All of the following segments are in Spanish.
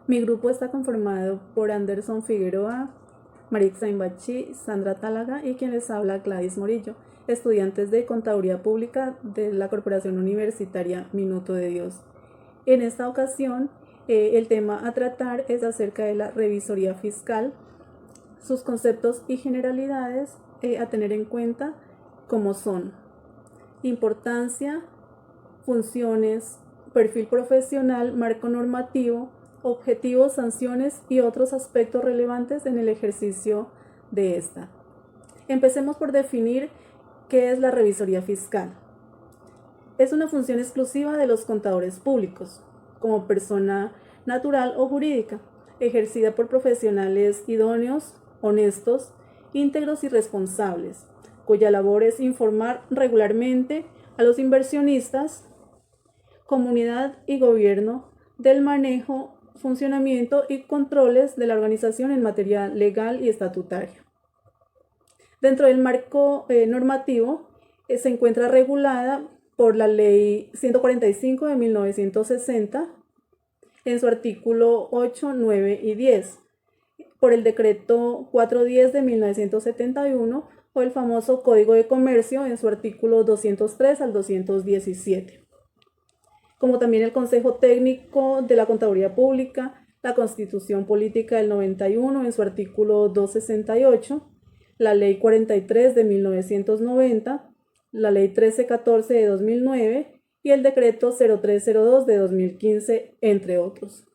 Mi grupo está conformado por Anderson Figueroa, Maritza Imbachi, Sandra Tálaga y quien les habla, Gladys Morillo, estudiantes de Contaduría Pública de la Corporación Universitaria Minuto de Dios. En esta ocasión, el tema a tratar es acerca de la revisoría fiscal, sus conceptos y generalidades a tener en cuenta, como son importancia, funciones, perfil profesional, marco normativo, objetivos, sanciones y otros aspectos relevantes en el ejercicio de esta. Empecemos por definir qué es la revisoría fiscal. Es una función exclusiva de los contadores públicos, como persona natural o jurídica, ejercida por profesionales idóneos, honestos, íntegros y responsables, cuya labor es informar regularmente a los inversionistas, comunidad y gobierno del manejo, funcionamiento y controles de la organización en materia legal y estatutaria. Dentro del marco normativo se encuentra regulada por la Ley 145 de 1960 en su artículo 8, 9 y 10, por el decreto 410 de 1971 o el famoso Código de Comercio en su artículo 203 al 217, como también el Consejo Técnico de la Contaduría Pública, la Constitución Política del 91 en su artículo 268, la Ley 43 de 1990, la Ley 1314 de 2009 y el Decreto 0302 de 2015, entre otros.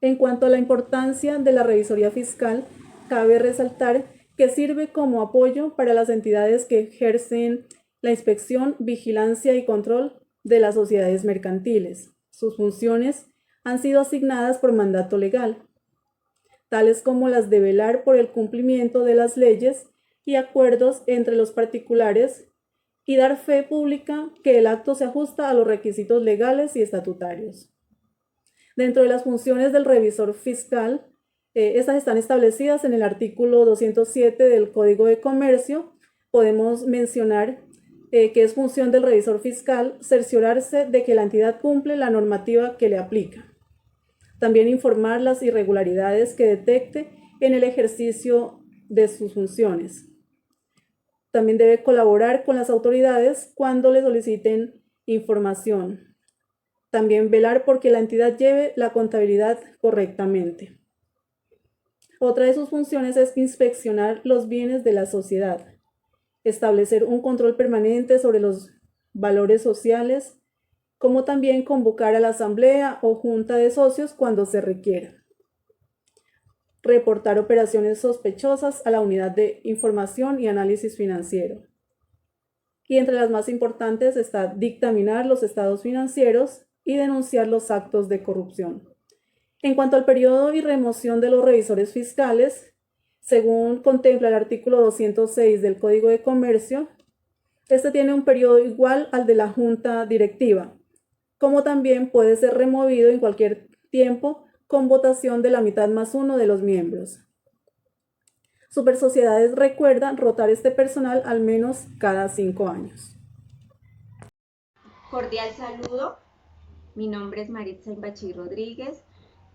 En cuanto a la importancia de la revisoría fiscal, cabe resaltar que sirve como apoyo para las entidades que ejercen la inspección, vigilancia y control de las sociedades mercantiles. Sus funciones han sido asignadas por mandato legal, tales como las de velar por el cumplimiento de las leyes y acuerdos entre los particulares y dar fe pública que el acto se ajusta a los requisitos legales y estatutarios. Dentro de las funciones del revisor fiscal, estas están establecidas en el artículo 207 del Código de Comercio. Podemos mencionar que es función del revisor fiscal cerciorarse de que la entidad cumple la normativa que le aplica. También informar las irregularidades que detecte en el ejercicio de sus funciones. También debe colaborar con las autoridades cuando le soliciten información. También velar porque la entidad lleve la contabilidad correctamente. Otra de sus funciones es inspeccionar los bienes de la sociedad, establecer un control permanente sobre los valores sociales, como también convocar a la asamblea o junta de socios cuando se requiera. Reportar operaciones sospechosas a la unidad de información y análisis financiero. Y entre las más importantes está dictaminar los estados financieros y denunciar los actos de corrupción. En cuanto al periodo y remoción de los revisores fiscales, según contempla el artículo 206 del Código de Comercio, este tiene un periodo igual al de la junta directiva, como también puede ser removido en cualquier tiempo con votación de la mitad más uno de los miembros. Supersociedades recuerdan rotar este personal al menos cada 5 años. Cordial saludo, mi nombre es Maritza Imbachi Rodríguez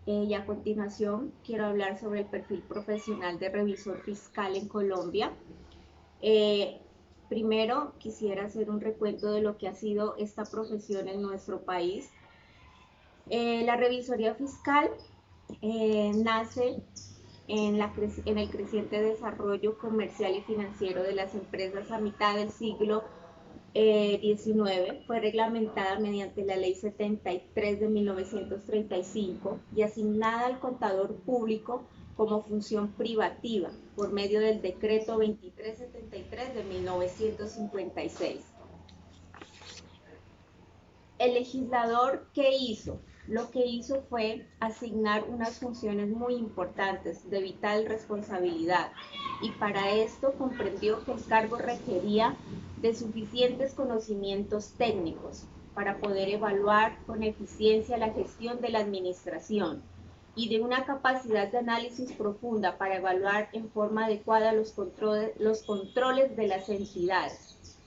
y a continuación quiero hablar sobre el perfil profesional de revisor fiscal en Colombia. Primero quisiera hacer un recuento de lo que ha sido esta profesión en nuestro país. La revisoría fiscal nace en el creciente desarrollo comercial y financiero de las empresas a mitad del siglo XIX. Fue reglamentada mediante la Ley 73 de 1935 y asignada al contador público como función privativa por medio del Decreto 2373 de 1956. El legislador, ¿qué hizo? Lo que hizo fue asignar unas funciones muy importantes de vital responsabilidad y para esto comprendió que el cargo requería de suficientes conocimientos técnicos para poder evaluar con eficiencia la gestión de la administración y de una capacidad de análisis profunda para evaluar en forma adecuada los controles de las entidades.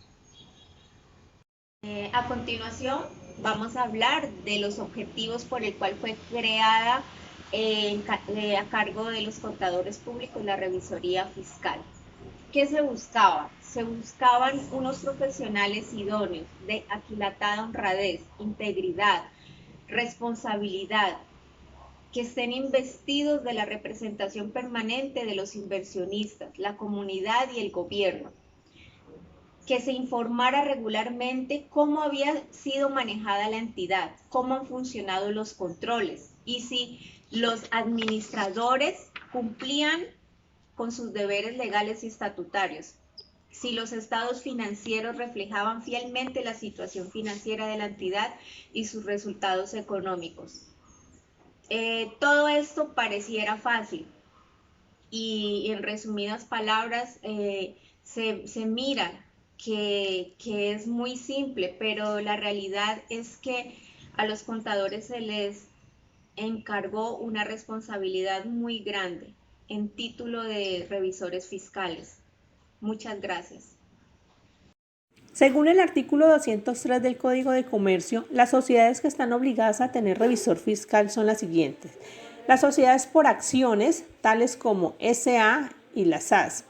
A continuación, vamos a hablar de los objetivos por el cual fue creada a cargo de los contadores públicos la revisoría fiscal. ¿Qué se buscaba? Se buscaban unos profesionales idóneos de aquilatada honradez, integridad, responsabilidad, que estén investidos de la representación permanente de los inversionistas, la comunidad y el gobierno, que se informara regularmente cómo había sido manejada la entidad, cómo han funcionado los controles y si los administradores cumplían con sus deberes legales y estatutarios, si los estados financieros reflejaban fielmente la situación financiera de la entidad y sus resultados económicos. Todo esto pareciera fácil y en resumidas palabras se mira que es muy simple, pero la realidad es que a los contadores se les encargó una responsabilidad muy grande en título de revisores fiscales. Muchas gracias. Según el artículo 203 del Código de Comercio, las sociedades que están obligadas a tener revisor fiscal son las siguientes: las sociedades por acciones, tales como SA y las SAS,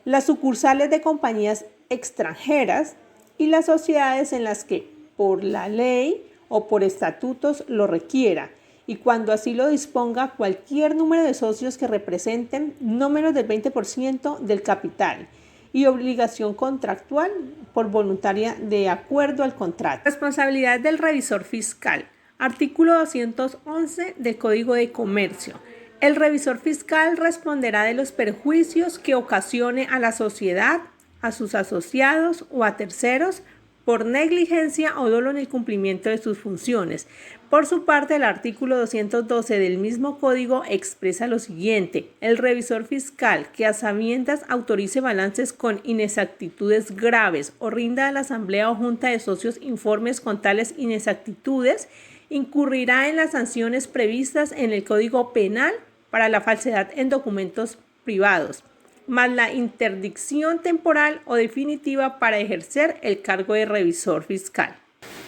las sucursales de compañías extranjeras y las sociedades en las que por la ley o por estatutos lo requiera, y cuando así lo disponga cualquier número de socios que representen no menos del 20% del capital, y obligación contractual por voluntaria de acuerdo al contrato. Responsabilidad del revisor fiscal. Artículo 211 del Código de Comercio. El revisor fiscal responderá de los perjuicios que ocasione a la sociedad, a sus asociados o a terceros por negligencia o dolo en el cumplimiento de sus funciones. Por su parte, el artículo 212 del mismo código expresa lo siguiente: el revisor fiscal que a sabiendas autorice balances con inexactitudes graves o rinda a la asamblea o junta de socios informes con tales inexactitudes, incurrirá en las sanciones previstas en el Código Penal para la falsedad en documentos privados, más la interdicción temporal o definitiva para ejercer el cargo de revisor fiscal.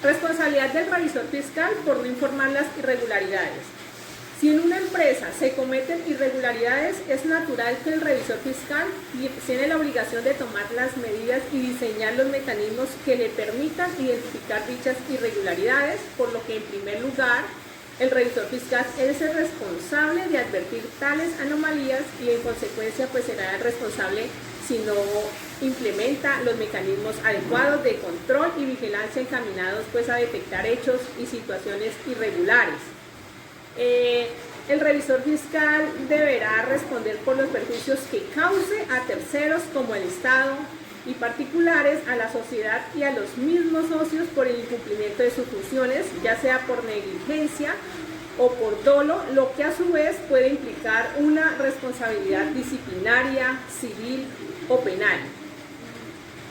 Responsabilidad del revisor fiscal por no informar las irregularidades. Si en una empresa se cometen irregularidades, es natural que el revisor fiscal tiene la obligación de tomar las medidas y diseñar los mecanismos que le permitan identificar dichas irregularidades, por lo que en primer lugar el revisor fiscal es el responsable de advertir tales anomalías y en consecuencia pues será el responsable si no implementa los mecanismos adecuados de control y vigilancia encaminados pues a detectar hechos y situaciones irregulares. El revisor fiscal deberá responder por los perjuicios que cause a terceros como el Estado y particulares, a la sociedad y a los mismos socios por el incumplimiento de sus funciones, ya sea por negligencia o por dolo, lo que a su vez puede implicar una responsabilidad disciplinaria, civil o penal.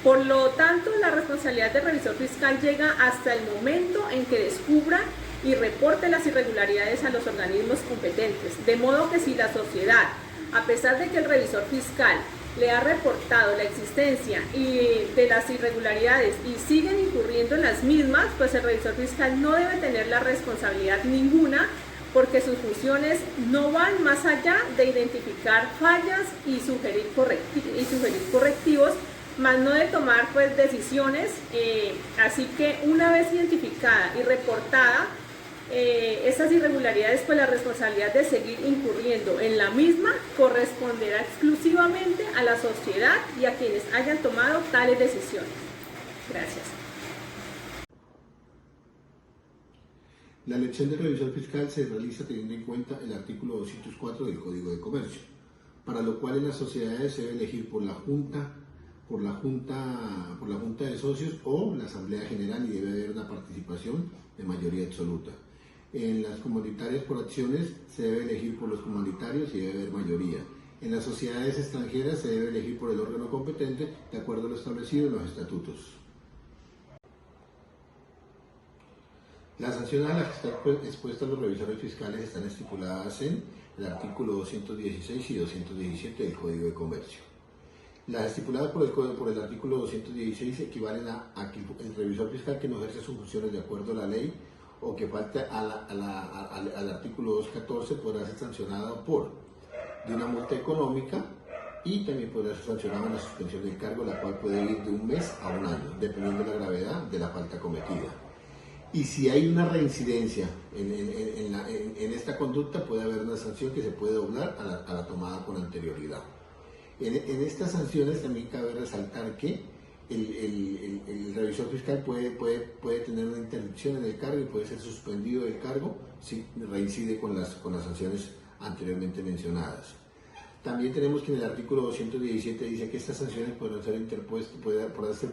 Por lo tanto, la responsabilidad del revisor fiscal llega hasta el momento en que descubra y reporte las irregularidades a los organismos competentes, de modo que si la sociedad, a pesar de que el revisor fiscal le ha reportado la existencia de las irregularidades y siguen incurriendo en las mismas, pues el revisor fiscal no debe tener la responsabilidad ninguna, porque sus funciones no van más allá de identificar fallas y sugerir correctivos, más no de tomar pues decisiones. Así que una vez identificada y reportada estas irregularidades, pues la responsabilidad de seguir incurriendo en la misma corresponderá exclusivamente a la sociedad y a quienes hayan tomado tales decisiones. Gracias. La elección del revisor fiscal se realiza teniendo en cuenta el artículo 204 del Código de Comercio, para lo cual en las sociedades se debe elegir por la junta de socios o la asamblea general, y debe haber una participación de mayoría absoluta. En las comunitarias por acciones se debe elegir por los comunitarios y debe haber mayoría. En las sociedades extranjeras se debe elegir por el órgano competente de acuerdo a lo establecido en los estatutos. Las sanciones a las que están expuestas los revisores fiscales están estipuladas en el artículo 216 y 217 del Código de Comercio. Las estipuladas por el artículo 216 equivalen a que el revisor fiscal que no ejerce sus funciones de acuerdo a la ley o que falte al artículo 214 podrá ser sancionado de una multa económica y también podrá ser sancionado en la suspensión del cargo, la cual puede ir de 1 mes a 1 año, dependiendo de la gravedad de la falta cometida. Y si hay una reincidencia en esta conducta, puede haber una sanción que se puede doblar a la tomada con anterioridad. En estas sanciones también cabe resaltar que el revisor fiscal puede tener una interdicción en el cargo y puede ser suspendido del cargo si reincide con las sanciones anteriormente mencionadas. También tenemos que en el artículo 217 dice que estas sanciones podrán ser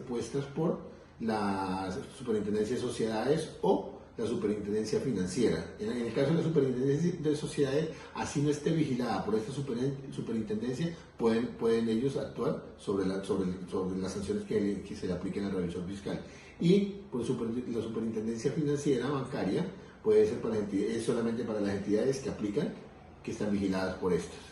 puestas por la Superintendencia de Sociedades o la Superintendencia Financiera. En el caso de la Superintendencia de Sociedades, así no esté vigilada por esta superintendencia, pueden ellos actuar sobre las sanciones que se le apliquen al revisor fiscal. Y pues, la Superintendencia Financiera bancaria puede ser es solamente para las entidades que están vigiladas por estas.